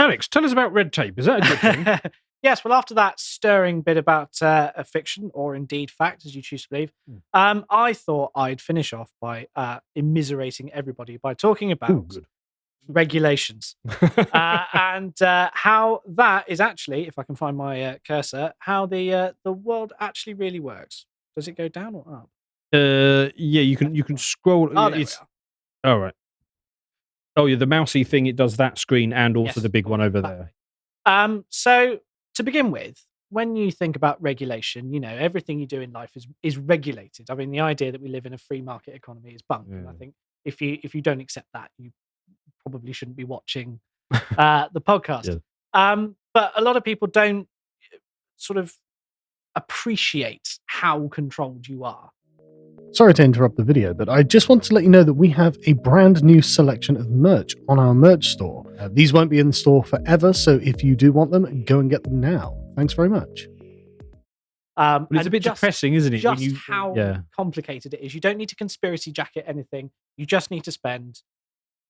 Alex, tell us about red tape. Is that a good thing? Yes, well, after that stirring bit about a fiction, or indeed fact, as you choose to believe, I thought I'd finish off by immiserating everybody by talking about regulations and how that is actually, if I can find my cursor, how the world actually really works. Does it go down or up? Yeah, you can scroll. Oh, there we are. All right. Oh, yeah, the mousy thing, it does that screen and also the big one over there. So, to begin with, when you think about regulation, everything you do in life is regulated. I mean, the idea that we live in a free market economy is bunk. And I think if you don't accept that, you probably shouldn't be watching the podcast. Yeah. But a lot of people don't sort of appreciate how controlled you are. Sorry to interrupt the video, but I just want to let you know that we have a brand new selection of merch on our merch store. These won't be in the store forever, so if you do want them, go and get them now. Thanks very much. It's a bit depressing, isn't it? Just how complicated it is. You don't need to conspiracy jacket anything. You just need to spend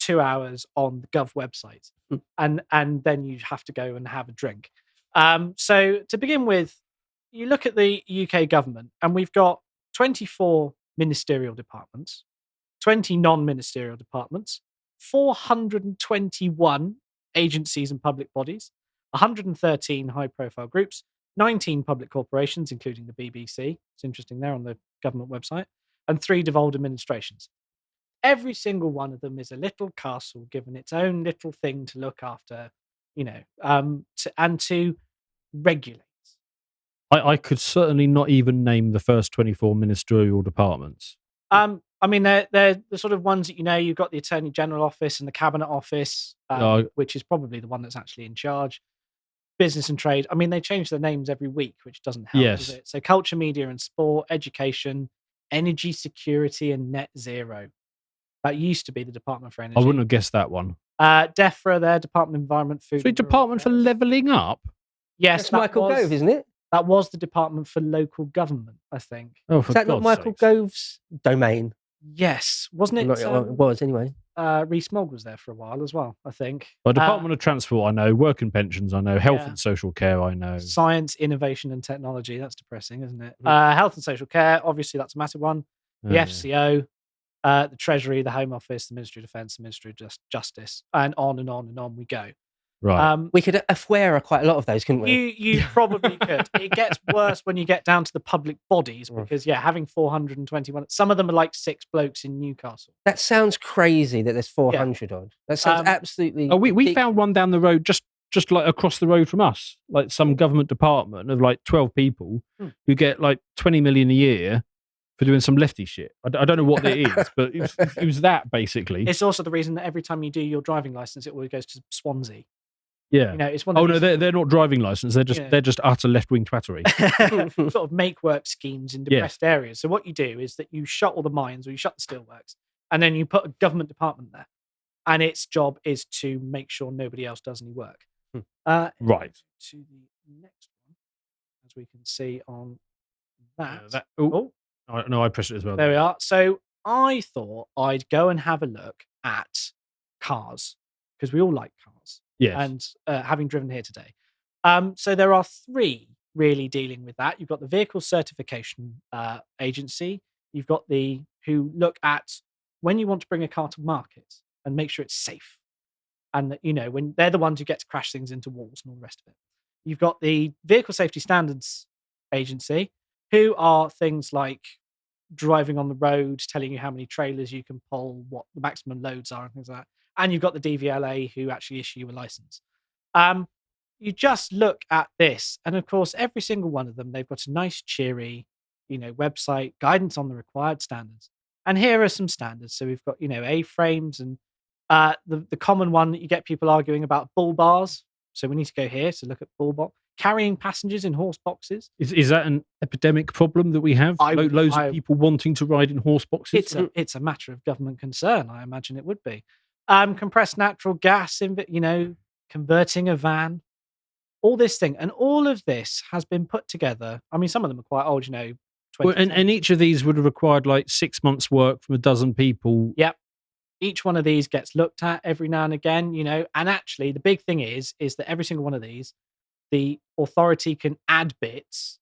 2 hours on the Gov website, and then you have to go and have a drink. So to begin with, you look at the UK government, and we've got 24 ministerial departments, 20 non-ministerial departments, 421 agencies and public bodies, 113 high-profile groups, 19 public corporations, including the BBC. It's interesting, they're on the government website, and 3 devolved administrations. Every single one of them is a little castle given its own little thing to look after, to regulate. I could certainly not even name the first 24 ministerial departments. I mean, they're the sort of ones that you've got the Attorney General office and the Cabinet office, which is probably the one that's actually in charge. Business and trade. I mean, they change their names every week, which doesn't help, does it? So culture, media and sport, education, energy security and net zero. That used to be the Department for Energy. I wouldn't have guessed that one. DEFRA, their Department of Environment, Food. So Department for Levelling Up? Yes, that's Michael Gove, isn't it? That was the Department for Local Government, I think. Oh, for Is that God's not Michael sakes. Gove's domain? Yes, wasn't it? It was anyway. Rees-Mogg was there for a while as well, I think. Well, Department of Transport, I know. Work and Pensions, I know. Health and Social Care, I know. Science, Innovation and Technology. That's depressing, isn't it? Health and Social Care, obviously, that's a massive one. The FCO, the Treasury, the Home Office, the Ministry of Defence, the Ministry of Justice, and on and on and on we go. Right. We could swear quite a lot of those, couldn't we? You probably could. It gets worse when you get down to the public bodies because, having 421, some of them are like 6 blokes in Newcastle. That sounds crazy that there's 400 odd. That sounds absolutely... Oh, we found one down the road, just like across the road from us, like some government department of like 12 people who get like 20 million a year for doing some lefty shit. I don't know what it is, but it was that basically. It's also the reason that every time you do your driving license, it always goes to Swansea. Yeah, it's one. Oh no, they're not driving license. They're just utter left wing twattery. Sort of make work schemes in depressed areas. So what you do is that you shut all the mines or you shut the steelworks, and then you put a government department there, and its job is to make sure nobody else does any work. Right. To the next one, as we can see on that. No, I pressed it as well. There we are. So I thought I'd go and have a look at cars because we all like cars. Yes. And having driven here today. So there are 3 really dealing with that. You've got the Vehicle Certification Agency. You've got who look at when you want to bring a car to market and make sure it's safe. And that, when they're the ones who get to crash things into walls and all the rest of it. You've got the Vehicle Safety Standards Agency, who are things like driving on the road, telling you how many trailers you can pull, what the maximum loads are and things like that. And you've got the DVLA who actually issue you a license. You just look at this, and of course, every single one of them, they've got a nice, cheery, website, guidance on the required standards. And here are some standards. So we've got, A-frames and the common one that you get people arguing about, bull bars. So we need to go here to look at bull bar. Carrying passengers in horse boxes. Is that an epidemic problem that we have? Loads of people wanting to ride in horse boxes? It's a matter of government concern, I imagine it would be. Compressed natural gas, converting a van, all this thing. And all of this has been put together. I mean, some of them are quite old, 20. Well, and each of these would have required like 6 months' work from a dozen people. Yep. each one of these gets looked at every now and again, and actually the big thing is that every single one of these, the authority can add bits,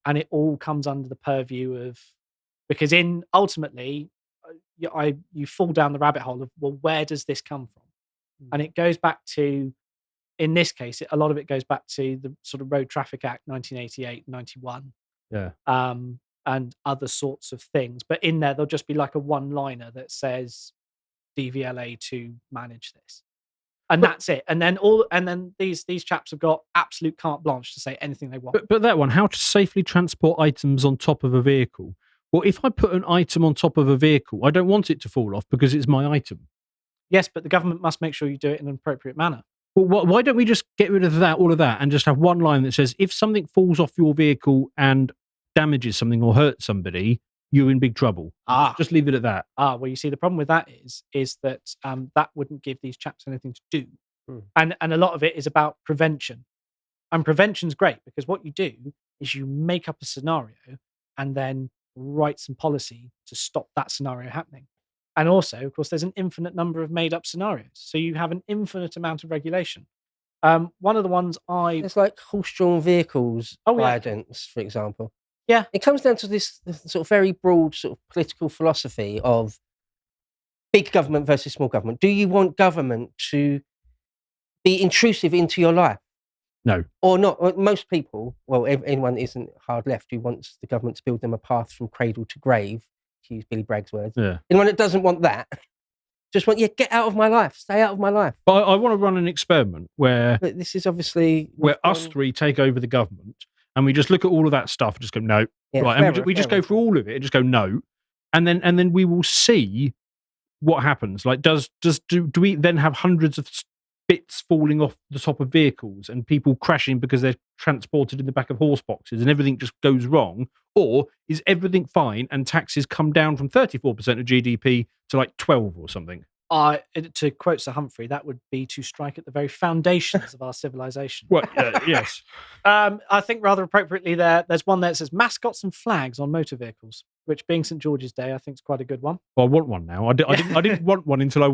and it all comes under the purview of, because ultimately you fall down the rabbit hole of, well, where does this come from? And it goes back to, in this case, a lot of it goes back to the sort of Road Traffic Act 1988, 91. Yeah. And other sorts of things. But in there, there'll just be like a one-liner that says DVLA to manage this. And that's it. And then these chaps have got absolute carte blanche to say anything they want. But that one, how to safely transport items on top of a vehicle. Well, if I put an item on top of a vehicle, I don't want it to fall off because it's my item. Yes, but the government must make sure you do it in an appropriate manner. Well, why don't we just get rid of all of that, and just have one line that says, if something falls off your vehicle and damages something or hurts somebody, you're in big trouble. Just leave it at that. Well, you see, the problem with that is that that wouldn't give these chaps anything to do. And a lot of it is about prevention. And prevention's great, because what you do is you make up a scenario and then write some policy to stop that scenario happening. And also, of course, there's an infinite number of made-up scenarios. So you have an infinite amount of regulation. One of the ones It's like horse-drawn vehicles guidance, for example. Yeah. It comes down to this sort of very broad sort of political philosophy of big government versus small government. Do you want government to be intrusive into your life? No. Or not? Most people, well, anyone that isn't hard left who wants the government to build them a path from cradle to grave, to use Billy Bragg's words. Yeah. Anyone that doesn't want that, just want, get out of my life, stay out of my life. But I want to run an experiment where... But this is obviously... Where us three take over the government, and we just look at all of that stuff and just go, no. Yeah, right. And we just go through all of it and just go, no. And then we will see what happens. Like, do we then have hundreds of bits falling off the top of vehicles and people crashing because they're transported in the back of horse boxes and everything just goes wrong? Or is everything fine and taxes come down from 34% of GDP to like 12 or something? To quote Sir Humphrey, that would be to strike at the very foundations of our civilization. Well, yes. I think rather appropriately there's one there that says mascots and flags on motor vehicles, which, being St. George's Day, I think is quite a good one. Well, I want one now. I didn't want one until I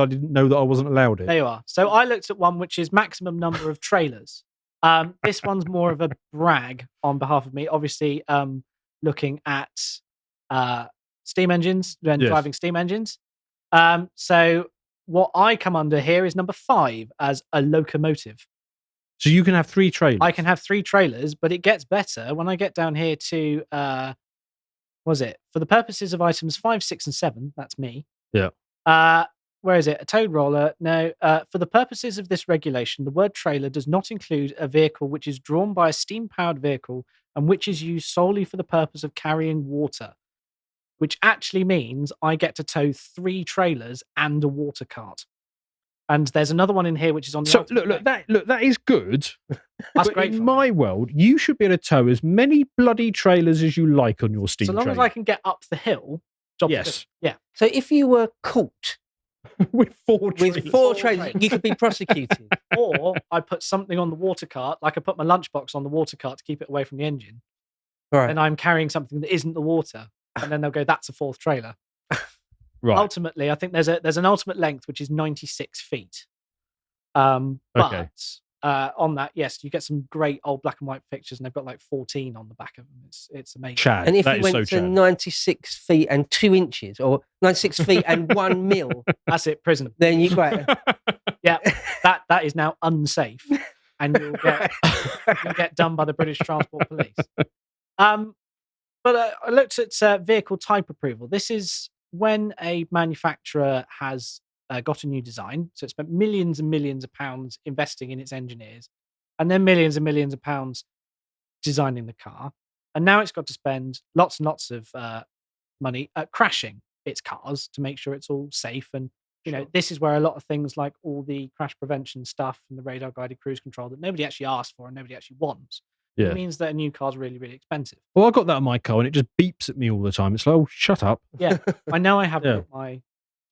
didn't know that I wasn't allowed it. There you are. So I looked at one which is maximum number of trailers. This one's more of a brag on behalf of me. Obviously, looking at steam engines and driving steam engines. So what I come under here is number 5 as a locomotive. So you can have 3 trailers. I can have 3 trailers, but it gets better when I get down here to, for the purposes of items 5, 6, and 7, that's me. Yeah. Where is it? A towed roller? No. For the purposes of this regulation, the word trailer does not include a vehicle which is drawn by a steam-powered vehicle and which is used solely for the purpose of carrying water, which actually means I get to tow 3 trailers and a water cart. And there's another one in here which is on the... So look, that is good. That's great. In my world, you should be able to tow as many bloody trailers as you like on your steam train. So long as I can get up the hill. Yes. Yeah. So if you were caught with 4 trailers, you could be prosecuted. Or I put something on the water cart, like I put my lunchbox on the water cart to keep it away from the engine. Right. And I'm carrying something that isn't the water. And then they'll go, that's a 4th trailer. Right. Ultimately, I think there's an ultimate length, which is 96 feet. Okay. But on that, yes, you get some great old black and white pictures, and they've got like 14 on the back of them. It's amazing. Chad, and if that you is went so to Chad. 96 feet and 2 inches, or 96 feet and 1 mil, That's it, prison. then you got Yeah, that is now unsafe, and you'll get done by the British Transport Police. But I looked at vehicle type approval. This is when a manufacturer has got a new design, so it spent millions and millions of pounds investing in its engineers, and then millions and millions of pounds designing the car, and now it's got to spend lots and lots of money at crashing its cars to make sure it's all safe. And this is where a lot of things like all the crash prevention stuff and the radar guided cruise control that nobody actually asked for and nobody actually wants. Yeah. It means that a new car's really, really expensive. Well, I got that on my car and it just beeps at me all the time. It's like, oh, shut up. Yeah, I know I haven't got my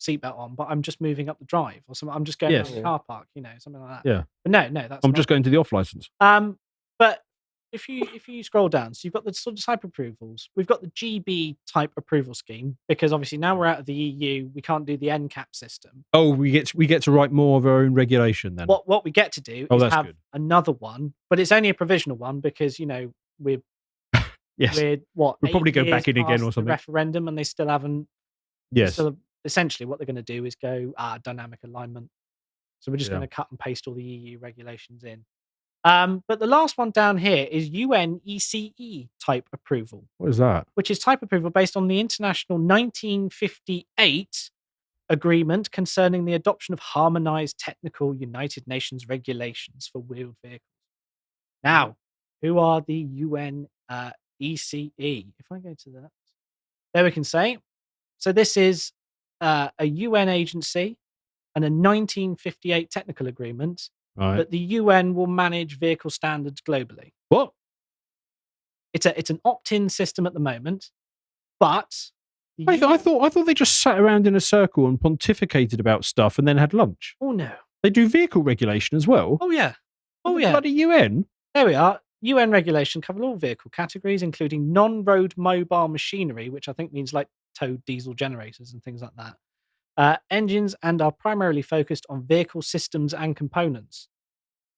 seatbelt on, but I'm just moving up the drive or something. I'm just going to the car park, something like that. Yeah. But no, that's I'm just going to the off license. But if you scroll down, so you've got the sort of type approvals. We've got the GB type approval scheme because obviously now we're out of the EU, we can't do the NCAP system. Oh, we get to write more of our own regulation then. What we get to do is that's have good. another one, but it's only a provisional one because we're Yes. we're what We'll probably 8 go years back in again past or the something. referendum, and they still haven't. Yes. So essentially, what they're going to do is go dynamic alignment. So we're just Yeah. going to cut and paste all the EU regulations in. But the last one down here is UNECE type approval, What is that? which is type approval based on the international 1958 agreement concerning the adoption of harmonized technical United Nations regulations for wheeled vehicles. Now, who are the UNECE? If I go to that, there we can say. So this is a UN agency and a 1958 technical agreement Right. that the UN will manage vehicle standards globally. What? It's an opt-in system at the moment, but the I thought they just sat around in a circle and pontificated about stuff and then had lunch. Oh no! They do vehicle regulation as well. Oh yeah! Oh The yeah! Bloody UN. There we are. UN regulation cover all vehicle categories, including non-road mobile machinery, which I think means like towed diesel generators and things like that. Engines, and are primarily focused on vehicle systems and components.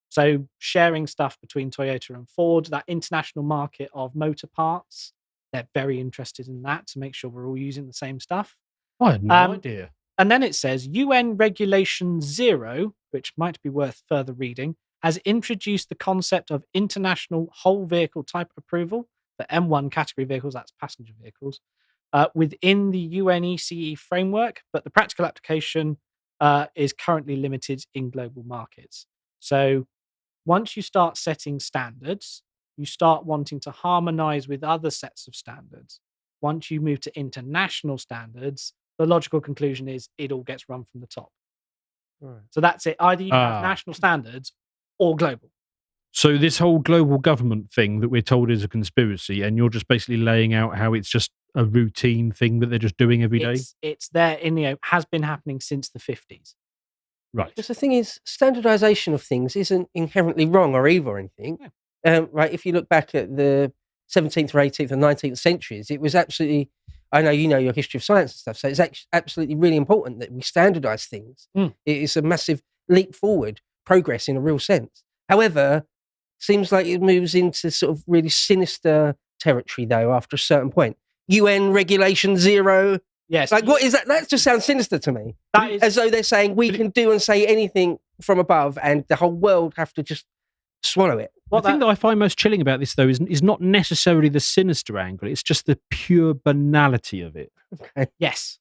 So sharing stuff between Toyota and Ford, that international market of motor parts, they're very interested in that to make sure we're all using the same stuff. I had no idea. And then it says UN Regulation 0, which might be worth further reading, has introduced the concept of international whole vehicle type approval for M1 category vehicles, that's passenger vehicles, within the UNECE framework, but the practical application is currently limited in global markets. So once you start setting standards, you start wanting to harmonize with other sets of standards. Once you move to international standards, the logical conclusion is it all gets run from the top. Right. So that's it. Either you have national standards or global. So this whole global government thing that we're told is a conspiracy, and you're just basically laying out how it's just a routine thing that they're just doing every day. It's there has been happening since the 50s. Right. Because the thing is, standardization of things isn't inherently wrong or evil or anything. Yeah. Right? If you look back at the 17th or 18th and 19th centuries, it was absolutely, I know you know your history of science and stuff, so it's absolutely really important that we standardize things. It is a massive leap forward, progress in a real sense. However, seems like it moves into sort of really sinister territory, though, after a certain point. UN Regulation 0. Yes. Like, what is that? That just sounds sinister to me. That is, as though they're saying we can do and say anything from above and the whole world have to just swallow it. The thing that I find most chilling about this, though, is not necessarily the sinister angle. It's just the pure banality of it. Okay. Yes.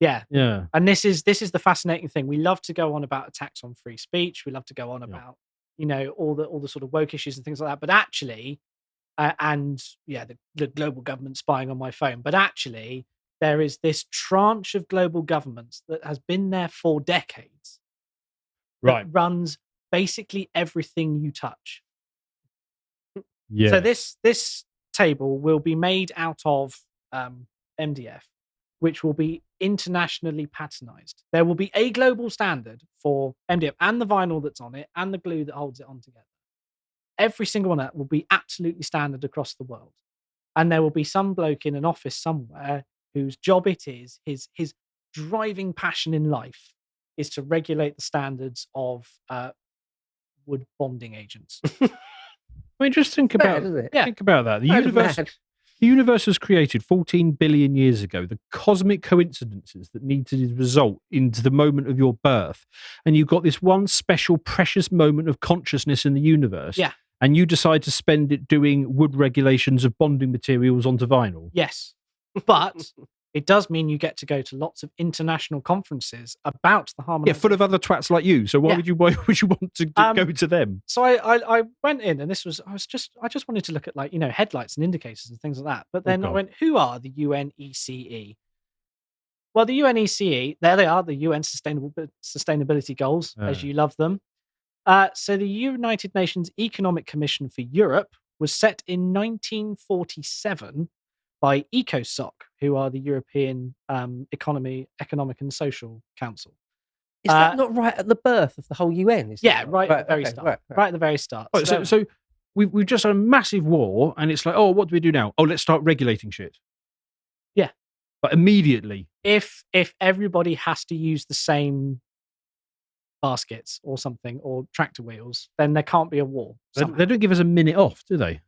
Yeah. Yeah. And this is the fascinating thing. We love to go on about attacks on free speech. We love to go on about, all the sort of woke issues and things like that. But actually, the global government spying on my phone. But actually, there is this tranche of global governments that has been there for decades. Right. That runs basically everything you touch. Yeah. So this table will be made out of MDF, which will be internationally patternized. There will be a global standard for MDF and the vinyl that's on it and the glue that holds it on together. Every single one of that will be absolutely standard across the world. And there will be some bloke in an office somewhere whose job it is, his driving passion in life is to regulate the standards of wood bonding agents. I mean, just think about that. The universe was created 14 billion years ago. The cosmic coincidences that need to result into the moment of your birth, and you've got this one special, precious moment of consciousness in the universe. Yeah. And you decide to spend it doing wood regulations of bonding materials onto vinyl. Yes, but it does mean you get to go to lots of international conferences about the harmonization. Yeah, full of other twats like you. So why would you want to go to them? So I went in, and I just wanted to look at headlights and indicators and things like that. But then I went, who are the UNECE? Well, the UNECE, there they are, the UN Sustainability Goals, as you love them. So the United Nations Economic Commission for Europe was set in 1947 by ECOSOC, who are the European Economic and Social Council. Is that not right at the birth of the whole UN? Right at the very start. Right at the very start. So we've just had a massive war, and it's like, oh, what do we do now? Oh, let's start regulating shit. Yeah. But immediately. If everybody has to use the same baskets or something, or tractor wheels, then there can't be a war. They don't give us a minute off, do they?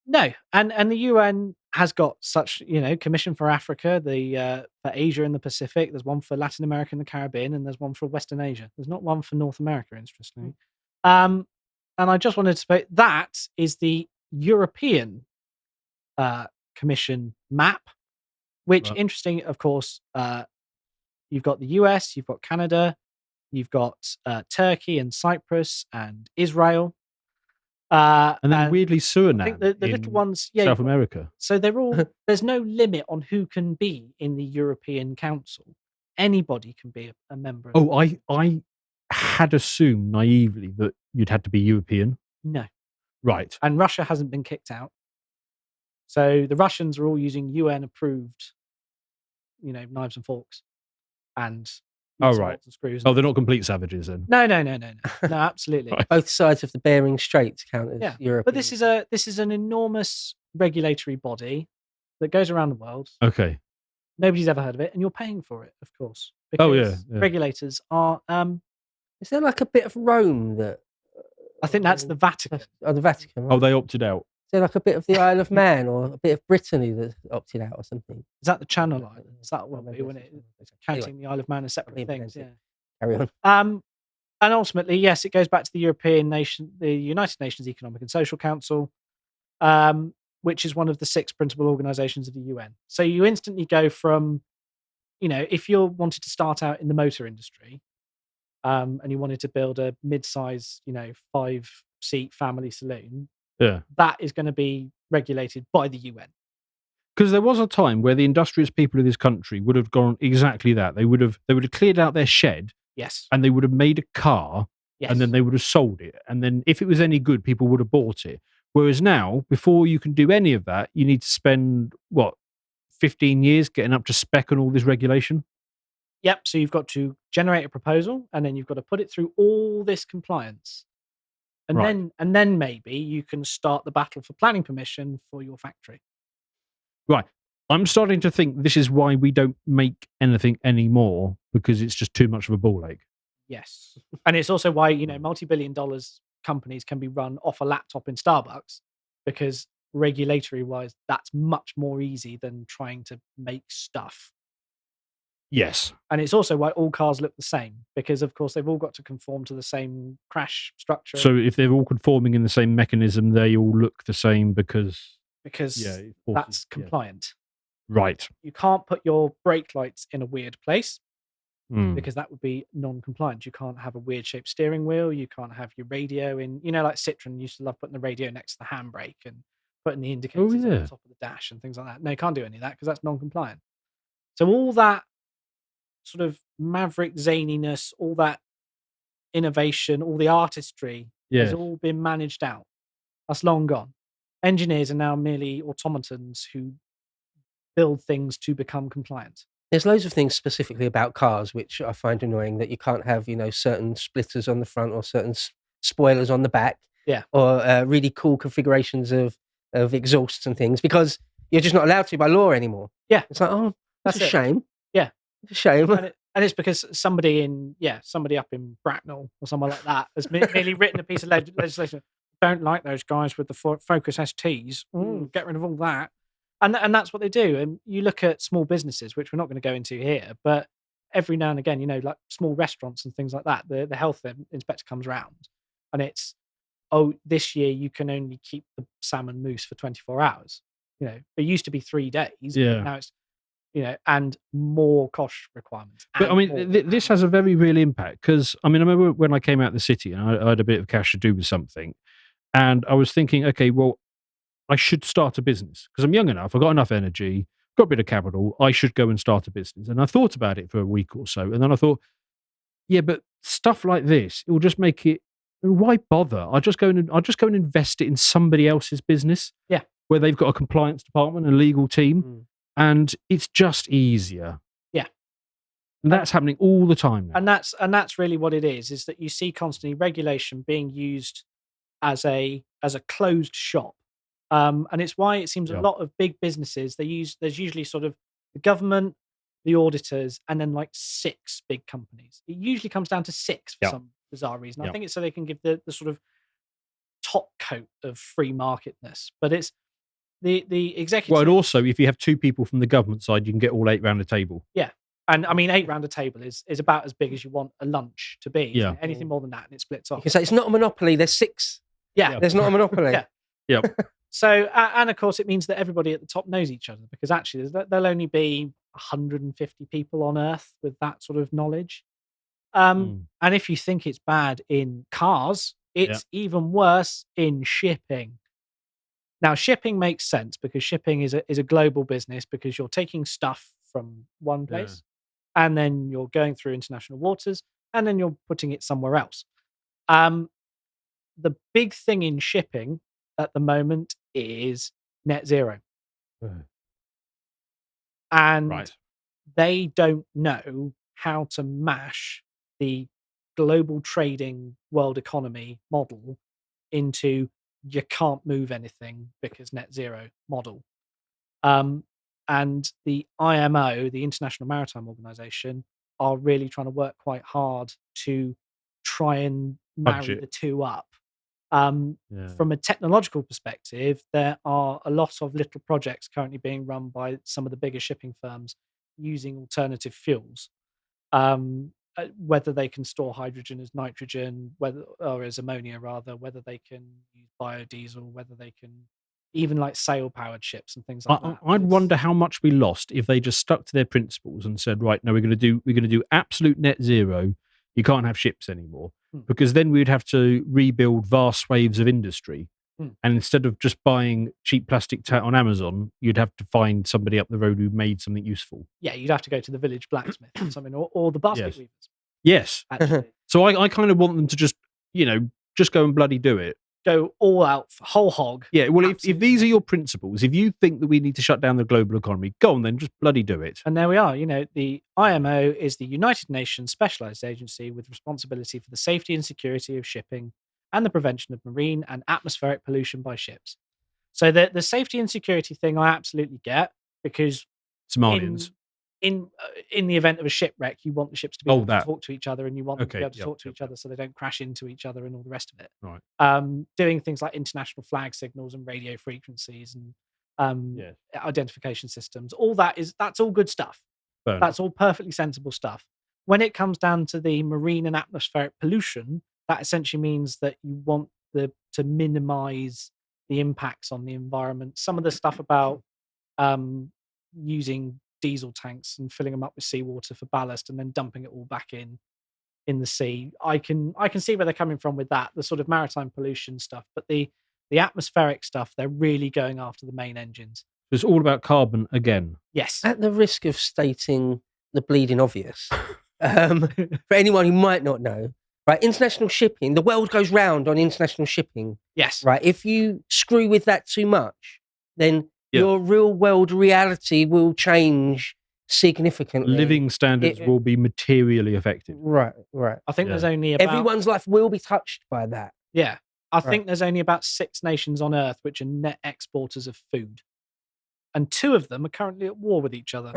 No, and the UN has got such, Commission for Africa, the for Asia and the Pacific. There's one for Latin America and the Caribbean, and there's one for Western Asia. There's not one for North America, interestingly. And I just wanted to say that is the European Commission map, which, interesting, of course, you've got the US, you've got Canada, you've got Turkey and Cyprus and Israel. And then weirdly Suriname. I think the little ones, South America. So they're all. There's no limit on who can be in the European Council. Anybody can be a member. I had assumed naively that you'd had to be European. No. Right. And Russia hasn't been kicked out. So the Russians are all using UN approved, knives and forks, and right. and screws. Oh, they're not complete savages then. No, absolutely. Right. Both sides of the Bering Strait count as Europe. But this is an enormous regulatory body that goes around the world. Okay. Nobody's ever heard of it, and you're paying for it, of course. Because regulators are. Is there like a bit of Rome that? I think that's the Vatican. The Vatican. Right? Oh, they opted out. Is there like a bit of the Isle of Man or a bit of Brittany that opted out or something? Is that the Channel Islands? Is that what when it's counting the Isle of Man as separate things? Yeah. Carry on. And ultimately, yes, it goes back to the the United Nations Economic and Social Council, which is one of the 6 principal organizations of the UN. So you instantly go from, if you wanted to start out in the motor industry, and you wanted to build a mid-size, 5-seat family saloon, that is going to be regulated by the UN. Because there was a time where the industrious people of this country would have gone exactly that. They would have cleared out their shed. Yes. And they would have made a car. Yes. And then they would have sold it. And then if it was any good, people would have bought it. Whereas now, before you can do any of that, you need to spend, 15 years getting up to spec on all this regulation? Yep. So you've got to generate a proposal, and then you've got to put it through all this compliance. And then maybe you can start the battle for planning permission for your factory. Right. I'm starting to think this is why we don't make anything anymore, because it's just too much of a ball ache. Yes. And it's also why, multi-billion dollars companies can be run off a laptop in Starbucks, because regulatory wise, that's much more easy than trying to make stuff. Yes. And it's also why all cars look the same, because of course they've all got to conform to the same crash structure. So if they're all conforming in the same mechanism, they all look the same because that's compliant. Right. You can't put your brake lights in a weird place because that would be non-compliant. You can't have a weird shaped steering wheel. You can't have your radio in, like Citroen used to love putting the radio next to the handbrake and putting the indicators on the top of the dash and things like that. No, you can't do any of that because that's non-compliant. So all that sort of maverick zaniness, all that innovation, all the artistry has all been managed out. That's long gone. Engineers are now merely automatons who build things to become compliant. There's loads of things specifically about cars which I find annoying, that you can't have, certain splitters on the front or certain spoilers on the back. Yeah. Or really cool configurations of exhausts and things, because you're just not allowed to by law anymore. Yeah. It's like, that's a shame. Yeah. It's a shame. And it's because somebody up in Bracknell or somewhere like that has merely written a piece of legislation. Don't like those guys with the Focus STs. Get rid of all that. And that's what they do. And you look at small businesses, which we're not going to go into here, but every now and again, like small restaurants and things like that, the health inspector comes around and it's, this year you can only keep the salmon mousse for 24 hours. It used to be 3 days. Yeah. Now it's, and more cost requirements. But I mean, this has a very real impact because, I remember when I came out of the city and I had a bit of cash to do with something, and I was thinking, okay, well, I should start a business because I'm young enough, I've got enough energy, got a bit of capital, I should go and start a business. And I thought about it for a week or so, and then I thought, yeah, but stuff like this, it will just make it, why bother? I'll just go and invest it in somebody else's business. Yeah. Where they've got a compliance department, a legal team. And it's just easier. Yeah. And that's happening all the time now. And that's really what it is that you see constantly regulation being used as a closed shop. And it's why it seems a Yeah. lot of big businesses there's usually sort of the government, the auditors, and then like 6 big companies. It usually comes down to 6 for Yeah. some bizarre reason. I Yeah. think it's so they can give the sort of top coat of free marketness. But it's the executive. Well, and also, if you have 2 people from the government side, you can get all 8 round the table. And I mean, 8 round a table is about as big as you want a lunch to be. isn't Yeah. it? Anything more than that, and it splits You off. can say it's not a monopoly. There's 6. Yeah. There's not a monopoly. Yeah. Yep. So, and of course, it means that everybody at the top knows each other, because actually there'll only be 150 people on Earth with that sort of knowledge. And if you think it's bad in cars, it's even worse in shipping. Now, shipping makes sense because shipping is a global business, because you're taking stuff from one place and then you're going through international waters and then you're putting it somewhere else. The big thing in shipping at the moment is net zero. And Right. they don't know how to mash the global trading world economy model into you can't move anything because net zero model. And the IMO, the International Maritime Organization, are really trying to work quite hard to try and marry Budget. the two up. From a technological perspective, there are a lot of little projects currently being run by some of the bigger shipping firms using alternative fuels. Whether they can store hydrogen as nitrogen, or as ammonia rather, whether they can use biodiesel, whether they can even like sail-powered ships and things like that. I'd It's- wonder how much we lost if they just stuck to their principles and said, right, no, we're going to do absolute net zero. You can't have ships anymore, because then we'd have to rebuild vast swathes of industry. And instead of just buying cheap plastic on Amazon, you'd have to find somebody up the road who made something useful. Yeah, you'd have to go to the village blacksmith or something, or the basket Yes. weavers. Yes. Actually, So I kind of want them to just go and bloody do it. go all out, whole hog. Yeah, well, if Absolutely. these are your principles, if you think that we need to shut down the global economy, go on then, just bloody do it. And there we are. The IMO is the United Nations specialized agency with responsibility for the safety and security of shipping and the prevention of marine and atmospheric pollution by ships. So the safety and security thing I absolutely get, because Somalians. in the event of a shipwreck, you want the ships to be Oh, able to that. talk to each other, and you want them to be Okay, able to yep, talk to yep, each other so they don't crash into each other and all the rest of it. Right. Doing things like international flag signals and radio frequencies and Yes. identification systems, that's all good stuff. Fair That's all perfectly sensible stuff. When it comes down to the marine and atmospheric pollution, that essentially means that you want to minimize the impacts on the environment. Some of the stuff about using diesel tanks and filling them up with seawater for ballast and then dumping it all back in the sea, I can see where they're coming from with that, the sort of maritime pollution stuff. But the atmospheric stuff, they're really going after the main engines. It's all about carbon again. Yes. At the risk of stating the bleeding obvious, for anyone who might not know, right? International shipping, the world goes round on international shipping, Yes. right? If you screw with that too much, then Yeah. your real world reality will change significantly. Living standards will be materially affected. Right. I think Yeah. there's only about Everyone's life will be touched by that. Yeah. I Right. think there's only about 6 nations on Earth which are net exporters of food. And 2 of them are currently at war with each other.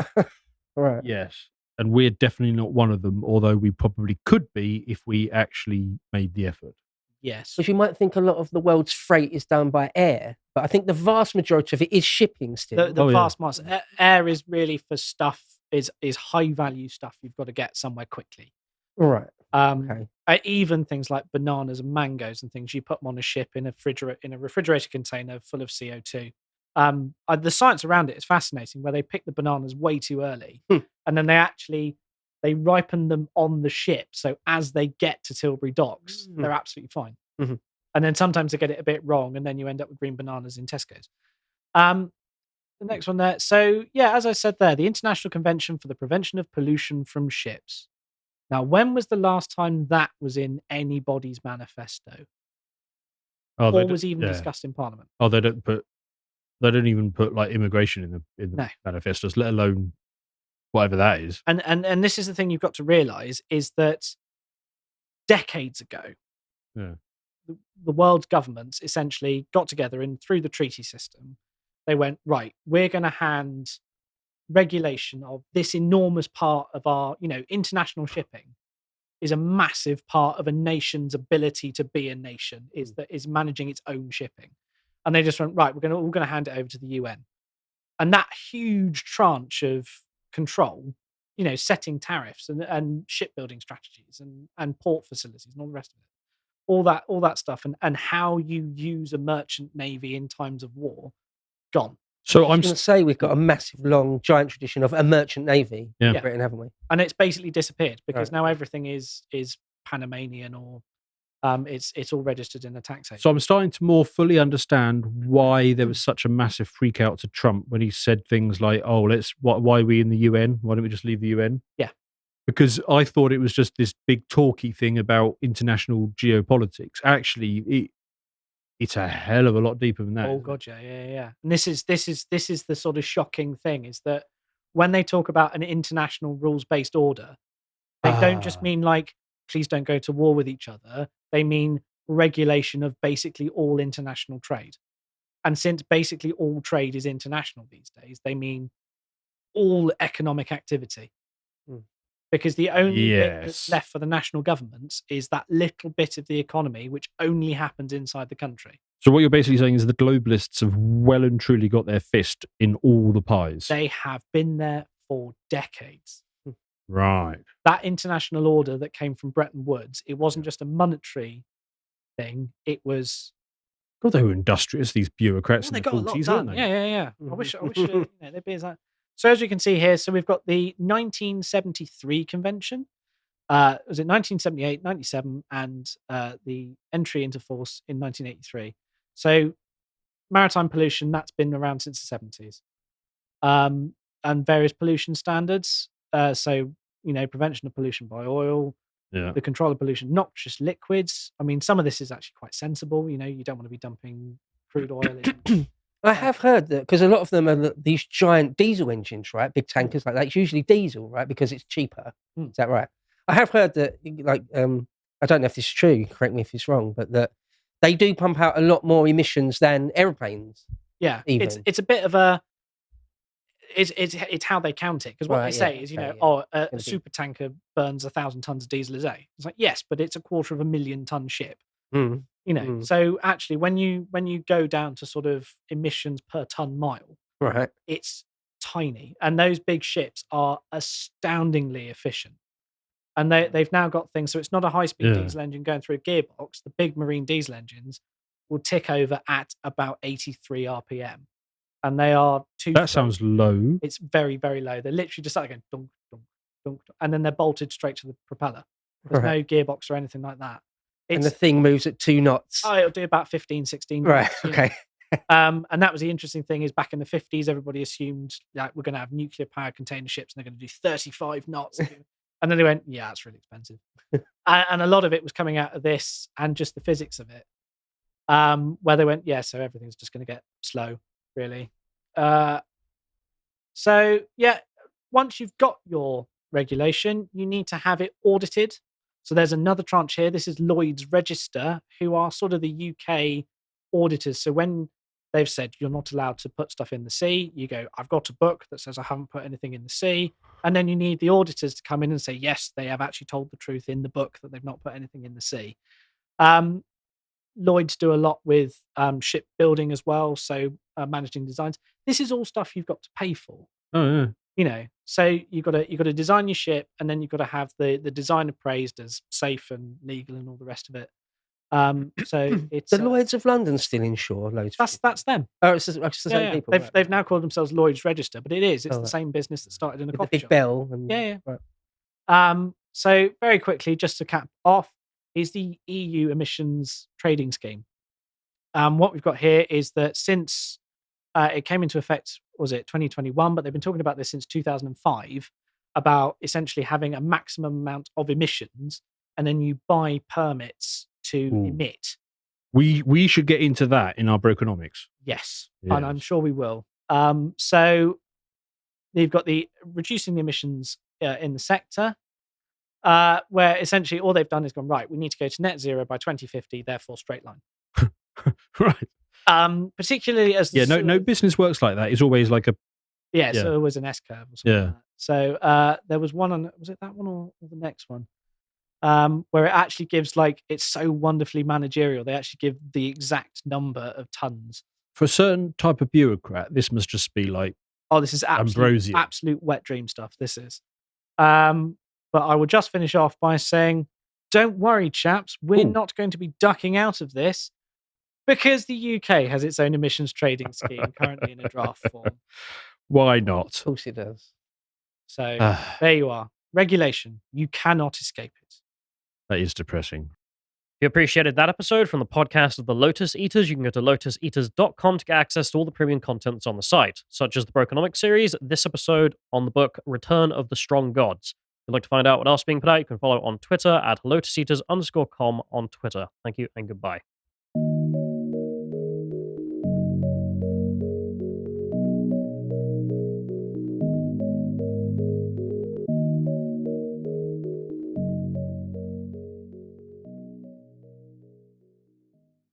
Right. Yes. And we're definitely not one of them, although we probably could be if we actually made the effort. Yes. Because you might think a lot of the world's freight is done by air, but I think the vast majority of it is shipping still. The Oh, yeah. vast mass air is really for stuff is high value stuff you've got to get somewhere quickly. Right. Um, Okay. Even things like bananas and mangoes and things, you put them on a ship in a refrigerated container full of CO2. The science around it is fascinating, where they pick the bananas way too early, and then they ripen them on the ship. So as they get to Tilbury docks, they're absolutely fine. Mhm. And then sometimes they get it a bit wrong, and then you end up with green bananas in Tesco's. The next one there. So yeah, as I said there, the International Convention for the Prevention of Pollution from Ships. Now, when was the last time that was in anybody's manifesto, Oh, or was even discussed in Parliament? Oh, they don't even put like immigration in the No. manifestos, let alone whatever that is. And this is the thing you've got to realise is that decades ago, Yeah. the world's governments essentially got together and through the treaty system, they went, right, we're going to hand regulation of this enormous part of our, international shipping is a massive part of a nation's ability to be a nation, is managing its own shipping. And they just went, right, we're going to hand it over to the UN. And that huge tranche of control, setting tariffs and shipbuilding strategies and port facilities and all the rest of it, all that stuff, and how you use a merchant navy in times of war, gone. So I'm going to say we've got a massive, long, giant tradition of a merchant navy in Yeah. Britain, haven't we? And it's basically disappeared because Right. now everything is Panamanian or it's all registered in a tax haven. So I'm starting to more fully understand why there was such a massive freak out to Trump when he said things like, "Oh, why are we in the UN? Why don't we just leave the UN?" Yeah. Because I thought it was just this big talky thing about international geopolitics. Actually, it's a hell of a lot deeper than that. Oh isn't it? god, yeah. And this is the sort of shocking thing is that when they talk about an international rules-based order, they don't just mean like please don't go to war with each other. They mean regulation of basically all international trade. And since basically all trade is international these days, they mean all economic activity. Because the only bit that's Yes. left for the national governments is that little bit of the economy which only happens inside the country. So what you're basically saying is the globalists have well and truly got their fist in all the pies. They have been there for decades. Right. That international order that came from Bretton Woods, it wasn't just a monetary thing. It was God, they were industrious, these bureaucrats they in the got a lot 40s, done. weren't they? Yeah. I wish they'd be as that. So as we can see here, so we've got the 1973 convention. Was it 1978, 97, and the entry into force in 1983. So maritime pollution, that's been around since the 70s. And various pollution standards. So, prevention of pollution by oil, Yeah. the control of pollution, noxious liquids. I mean, some of this is actually quite sensible. You don't want to be dumping crude oil in. I have heard that because a lot of them are these giant diesel engines, right? Big tankers like that. It's usually diesel, right? Because it's cheaper. Is that right? I have heard that, like, I don't know if this is true. Correct me if it's wrong, but that they do pump out a lot more emissions than airplanes. Yeah, Even. it's a bit of a. It's how they count it because what Right, they say yeah, is okay, a gonna be- super tanker burns 1,000 tons of diesel a day. It's like yes, but it's a 250,000 ton ship. Mm. So actually when you go down to sort of emissions per ton mile, Right. it's tiny, and those big ships are astoundingly efficient. And they've now got things, so it's not a high-speed Yeah. diesel engine going through a gearbox. The big marine diesel engines will tick over at about 83 RPM, and they are That sounds low. It's very, very low. They're literally just like going dunk, dunk, dunk, dunk, and then they're bolted straight to the propeller. There's Right. no gearbox or anything like that. And the thing moves at 2 knots. It'll do about 15, 16 Right. knots, Okay. And that was the interesting thing is back in the 50s, everybody assumed like we're going to have nuclear powered container ships and they're going to do 35 knots. And then they went, yeah, it's really expensive. And a lot of it was coming out of this and just the physics of it, where they went, yeah, so everything's just going to get slow, really. So, yeah, once you've got your regulation, you need to have it audited. So there's another tranche here. This is Lloyd's Register, who are sort of the UK auditors. So when they've said you're not allowed to put stuff in the sea, you go, I've got a book that says I haven't put anything in the sea. And then you need the auditors to come in and say, yes, they have actually told the truth in the book that they've not put anything in the sea. Lloyd's do a lot with shipbuilding as well. So managing designs. This is all stuff you've got to pay for. Oh, yeah. So you've got to design your ship, and then you've got to have the design appraised as safe and legal and all the rest of it. So it's The Lloyds of London still insure loads. of that's them. people. Oh, it's the same Yeah. people. They've right. they've now called themselves Lloyd's Register, but it's Oh, the right. same business that started in a With the coffee big shop. bell. And, Yeah. Right. So very quickly, just to cap off, is the EU emissions trading scheme. What we've got here is that since it came into effect, was it 2021? But they've been talking about this since 2005, about essentially having a maximum amount of emissions, and then you buy permits to Ooh. emit. We should get into that in our Brokenomics. Yes, and I'm Yes. sure we will. So they've got the reducing the emissions in the sector. where essentially all they've done is gone, right, we need to go to net zero by 2050, therefore straight line. Right. Particularly as the No business works like that. It's always like a so it was an S curve or something Yeah. like that. So there was one on, was it that one or the next one? Where it actually gives, like, it's so wonderfully managerial. They actually give the exact number of tons. for a certain type of bureaucrat. This must just be like Oh, this is Ambrosia. absolute wet dream stuff. This is. But I will just finish off by saying, don't worry, chaps. We're Ooh. not going to be ducking out of this because the UK has its own emissions trading scheme currently in a draft form. Why not? Of course it does. So there you are. Regulation. You cannot escape it. That is depressing. If you appreciated that episode from the podcast of the Lotus Eaters, you can go to lotuseaters.com to get access to all the premium content that's on the site, such as the Brokenomics series, this episode on the book Return of the Strong Gods. If you'd like to find out what else is being put out, you can follow on Twitter at lotuseaters_com on Twitter. Thank you and goodbye.